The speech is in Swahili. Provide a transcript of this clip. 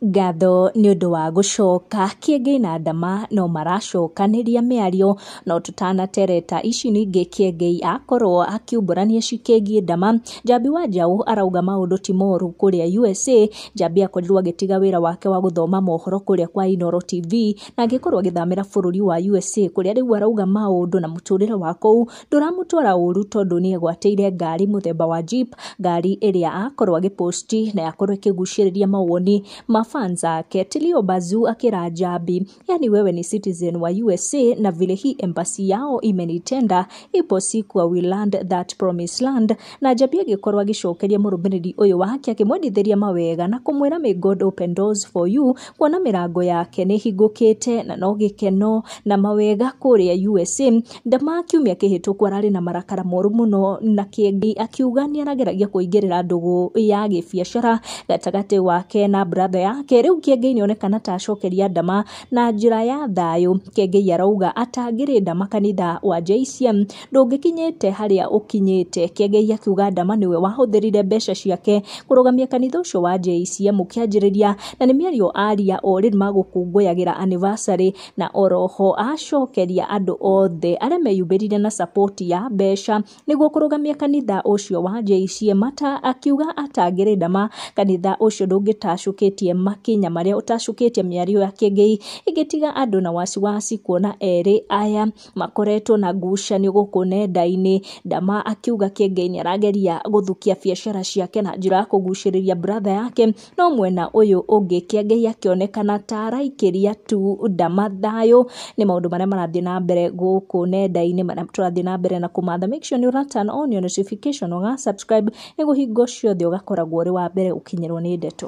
Ngatho nĩ ũndũ wa gũcoka. Kĩengei na Ndama no maracokanĩria mĩario, no tutanatereta ici ningĩ Kĩengei akorwo akiumbũrania cikĩgie Ndama. Njambi wa Njaũ arauga maũndũ ti moru kũrĩa USA. Njambi akorirwo agĩtiga wĩra wake wa gũthoma mohoro kũrĩa kwa Inooro TV na agĩkorwo agĩthamĩra bũrũri wa USA, kũrĩa rĩu arauga maũndũ na mũtũrĩre wa kũu ndũramũtwara ũru tondũ nĩ egwatĩire ngari mũthemba wa Jeep, ngari ĩrĩa akorwo agĩposti na yakorwo ĩkĩgucĩrĩria mawoni fans ake. Tilio Bazu akira Njambi, yani wewe ni citizen wa USA na vile hii embassy yao imenitenda, ipo siku we land that promised land. Na Njambi agĩkorwo agĩcokeria mũrũmĩrĩri ũyũ wake akĩmwendithĩria mawega na kũmwĩra may God open doors for you, kuona mĩrango yake nĩ hingũkĩte na no gĩkeno na mawega kũrĩa USA. Ndama kiumia kĩhĩtũku ararĩ na marakara moru mũno na Kĩengei akiuga nĩ arageragia kũingĩrĩra ndũgũ ya gĩbiacara gatagatĩ wake na brother yake. Rĩu Kĩengei nĩonekana ta acokeria Ndama na njĩra ya thayũ. Kĩengei arauga atangĩrĩ Ndama kanitha wa JCM ndũngĩkinyĩte harĩa ũkinyĩte. Kĩengei akiuga Ndama nĩwe wahũthĩrire mbeca ciake kũrũgamia kanitha ũcio wa JCM ũkĩanjĩrĩria, na nĩ mĩario aria o rĩrĩ magũkũngũyagĩra anniversary, na oroho acokeria andũ othe arĩa meyumbĩrire na support ya mbeca nĩguo kũrũgamia kanitha ũcio wa JCM. Akiuga atangĩrĩ Ndama kanitha ũcio ndũngĩtacũkĩtie makinya marĩa ũtacũkĩtie mĩario ya Kĩengei ĩgĩtiga andũ na wasiwasi kuona erĩ aya makoretwo na ngucanio gũkũ nenda-inĩ. Ndama akiuga Kĩengei nĩ arageria gũthukia biacara ciake na njĩra ya kũgucĩrĩria brother yake, no mwena ũyũ ũngĩ Kĩengei akĩonekana ta araikĩria tu Ndama thayũ. Nĩ maũndũ marĩa marathiĩ na mbere gũkũ nenda-inĩ marĩa tũrathiĩ na mbere na kũmatha. Make sure nĩ ũra-turn on your notification, ũga subscribe nĩguo hingo ciothe ũgakoragwo ũrĩ wa mbere ũkinyĩrwo nĩ ndeto.